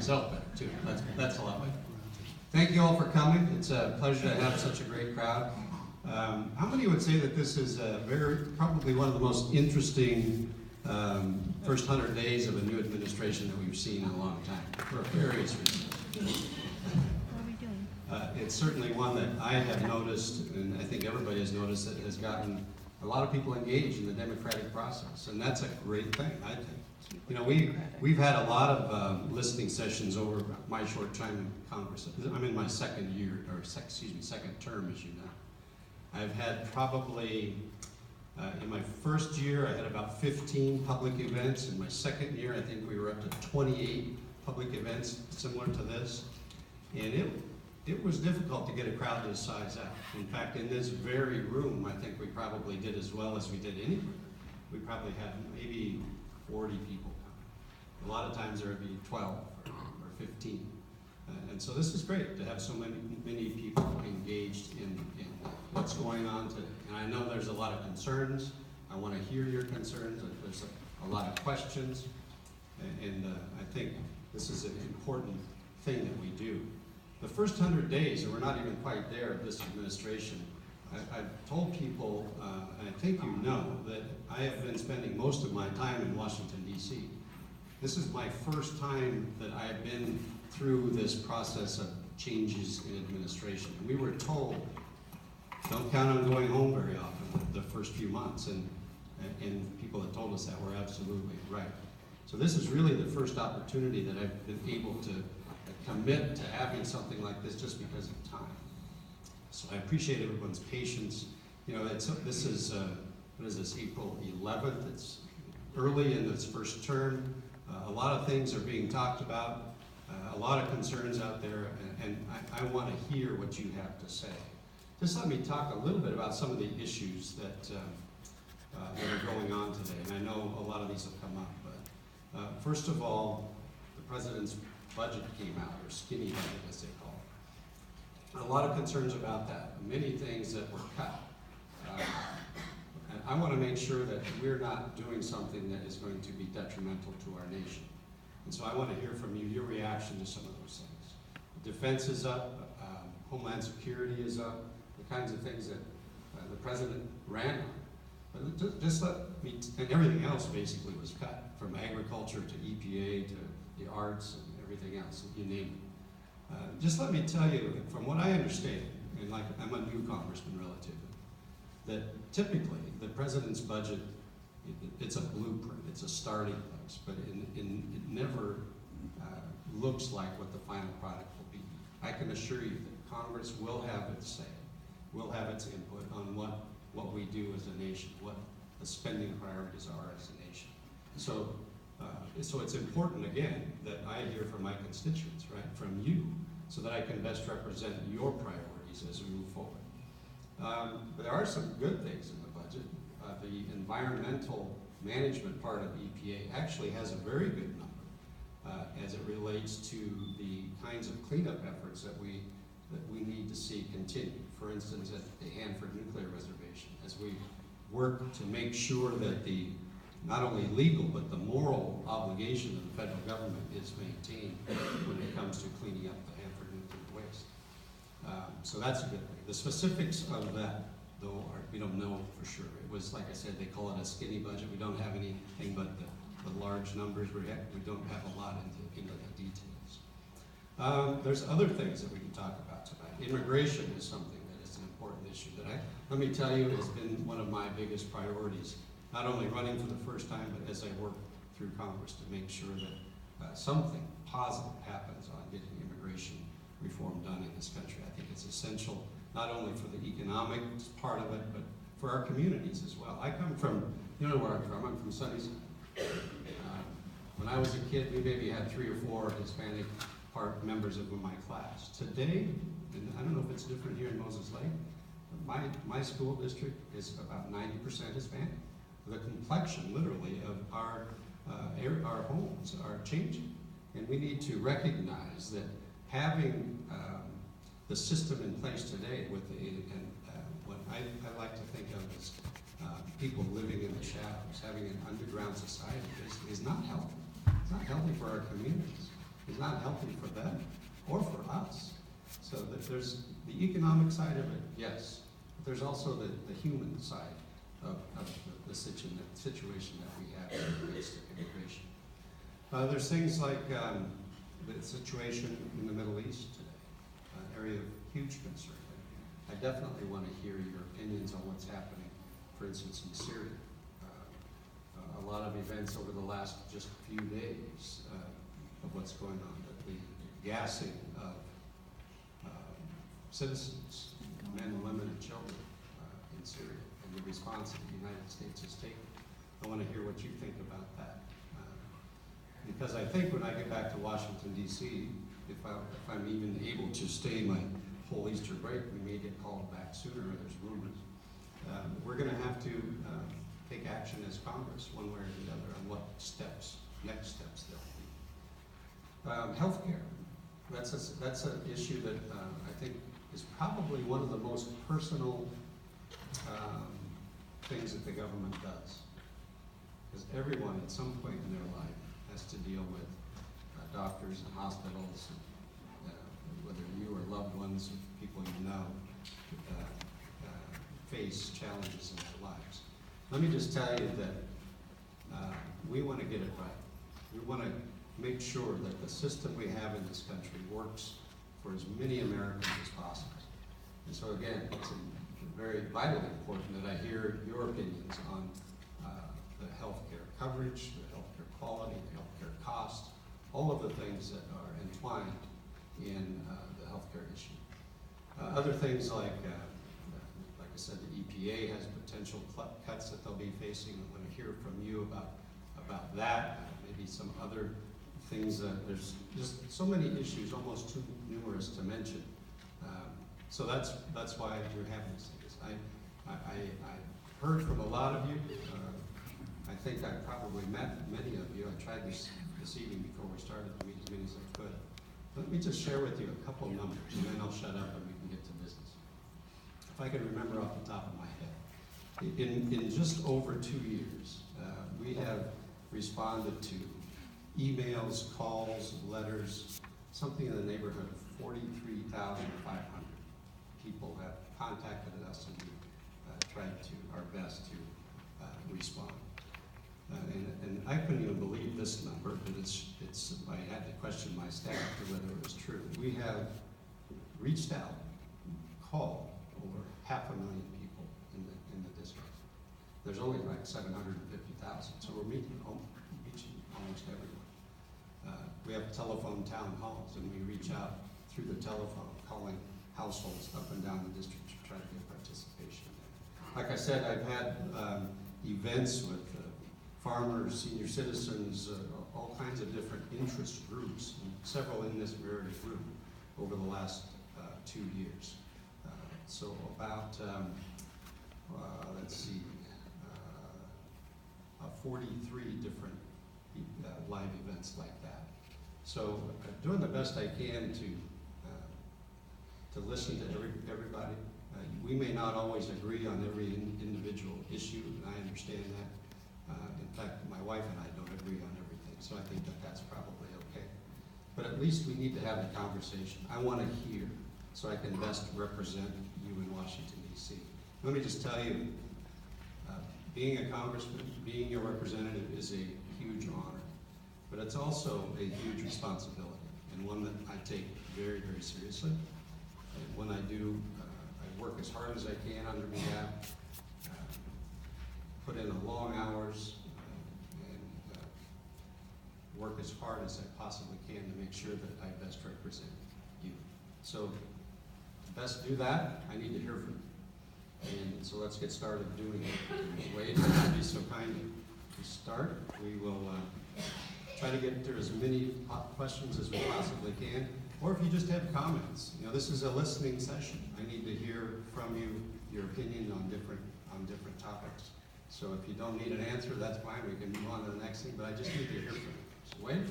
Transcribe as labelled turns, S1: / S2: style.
S1: yourself better too. That's a lot better. Thank you all for coming. It's a pleasure to have such a great crowd. How many would say that this is probably one of the most interesting first 100 days of a new administration that we've seen in a long time, for various reasons?
S2: What are we doing?
S1: It's certainly one that I have noticed, and I think everybody has noticed, that has gotten a lot of people engaged in the democratic process, and that's a great thing, I think. You know, we've had a lot of listening sessions over my short time in Congress. I'm in my second term, as you know. I've had probably, in my first year, I had about 15 public events. In my second year, I think we were up to 28 public events similar to this. And it was difficult to get a crowd this size out. In fact, in this very room, I think we probably did as well as we did anywhere. We probably had maybe 40 people come. A lot of times there would be 12 or 15. And so this is great to have so many people engaged in what's going on today. And I know there's a lot of concerns. I want to hear your concerns. There's a lot of questions. And I think this is an important thing that we do. The first 100 days, and we're not even quite there of this administration, I've told people, and I think you know, that I have been spending most of my time in Washington, D.C. This is my first time that I have been through this process of changes in administration. We were told, don't count on going home very often the first few months, and people that told us that were absolutely right. So this is really the first opportunity that I've been able to commit to having something like this just because of time. So I appreciate everyone's patience. You know, this is, what is this, April 11th? It's early in this first term. A lot of things are being talked about, a lot of concerns out there, and I want to hear what you have to say. Just let me talk a little bit about some of the issues that are going on today, and I know a lot of these have come up. But first of all, the president's budget came out, or skinny budget as they call it. A lot of concerns about that, many things that were cut. And I want to make sure that we're not doing something that is going to be detrimental to our nation. And so I want to hear from you, your reaction to some of those things. Defense is up, Homeland Security is up, the kinds of things that the president ran on. But just let me, and everything else basically was cut, from agriculture to EPA to the arts and everything else, you name it. Just let me tell you, from what I understand, and like I'm a new congressman relatively, that typically the president's budget, it's a blueprint, it's a starting place, but it never looks like what the final product will be. I can assure you that Congress will have its say, will have its input on what we do as a nation, what the spending priorities are as a nation. So it's important, again, that I hear from my constituents, right, from you, so that I can best represent your priorities as we move forward. But there are some good things in the budget. The environmental management part of EPA actually has a very good number as it relates to the kinds of cleanup efforts that we need to see continue. For instance, at the Hanford Nuclear Reservation, as we work to make sure that the not only legal, but the moral obligation of the federal government is maintained when it comes to cleaning up the Hanford nuclear waste. So that's a good thing. The specifics of that, though, we don't know for sure. It was, like I said, they call it a skinny budget. We don't have anything but the large numbers. We don't have a lot into the details. There's other things that we can talk about tonight. Immigration is something that is an important issue that let me tell you, has been one of my biggest priorities. Not only running for the first time, but as I work through Congress to make sure that something positive happens on getting immigration reform done in this country. I think it's essential, not only for the economic part of it, but for our communities as well. I come from, you know where I'm from, I'm from Sunnyside. When I was a kid, we maybe had 3 or 4 Hispanic members of my class. Today, and I don't know if it's different here in Moses Lake, but my school district is about 90% Hispanic. The complexion, literally, of our homes are changing. And we need to recognize that having the system in place today with what I like to think of as people living in the shadows, having an underground society is not healthy. It's not healthy for our communities. is not healthy for them or for us. So that there's the economic side of it, yes, but there's also the human side of the situation that we have in basic immigration. There's things like the situation in the Middle East today, an area of huge concern. I definitely want to hear your opinions on what's happening, for instance, in Syria. A lot of events over the last just few days of what's going on, the gassing of citizens, men, women, and children in Syria, and the response that the United States has taken. I want to hear what you think about that. Because I think when I get back to Washington, D.C., if I'm even able to stay my whole Easter break, we may get called back sooner, or there's rumors. We're going to have to take action as Congress, one way or the other, on what steps, next steps there'll be. Healthcare. That's an issue that I think is probably one of the most personal things that the government does. Because everyone at some point in their life has to deal with doctors and hospitals, and, whether you or loved ones or people you know face challenges in their lives. Let me just tell you that we want to get it right. We want to make sure that the system we have in this country works for as many Americans as possible. And so again, it's very vitally important that I hear your opinions on the healthcare coverage, the healthcare quality, the healthcare cost, all of the things that are entwined in the healthcare issue. Other things like I said, the EPA has potential cuts that they'll be facing. I want to hear from you about that. Maybe some other things. There's just so many issues, almost too numerous to mention. So that's why we're having this. I heard from a lot of you. I think I probably met many of you. I tried this evening before we started to meet as many as I could. Let me just share with you a couple numbers, and then I'll shut up and we can get to business. If I can remember off the top of my head, in just over 2 years, we have responded to emails, calls, letters, something in the neighborhood of 43,500 people have contacted us, and we tried our best to respond. And I couldn't even believe this number, but I had to question my staff to whether it was true. We have reached out, called over 500,000 people in the district. There's only like 750,000, so we're reaching almost everyone. We have telephone town halls, and we reach out through the telephone, calling households up and down the district to try to get participation. Like I said, I've had events with farmers, senior citizens, all kinds of different interest groups, and several in this very group over the last 2 years. So about, let's see, 43 different live events like that. So doing the best I can to listen to everybody. We may not always agree on every individual issue, and I understand that. In fact, my wife and I don't agree on everything, so I think that's probably okay. But at least we need to have the conversation. I want to hear so I can best represent you in Washington, D.C. Let me just tell you, being a congressman, being your representative is a huge honor, but it's also a huge responsibility, and one that I take very, very seriously. And when I do, I work as hard as I can on your behalf, put in the long hours, and work as hard as I possibly can to make sure that I best represent you. So to best do that, I need to hear from you. And so let's get started doing it. Wade, if you'd be so kind to start. We will try to get through as many questions as we possibly can. Or if you just have comments. You know, this is a listening session. I need to hear from you your opinion on different topics. So if you don't need an answer, that's fine. We can move on to the next thing. But I just need to hear from you. So Wade?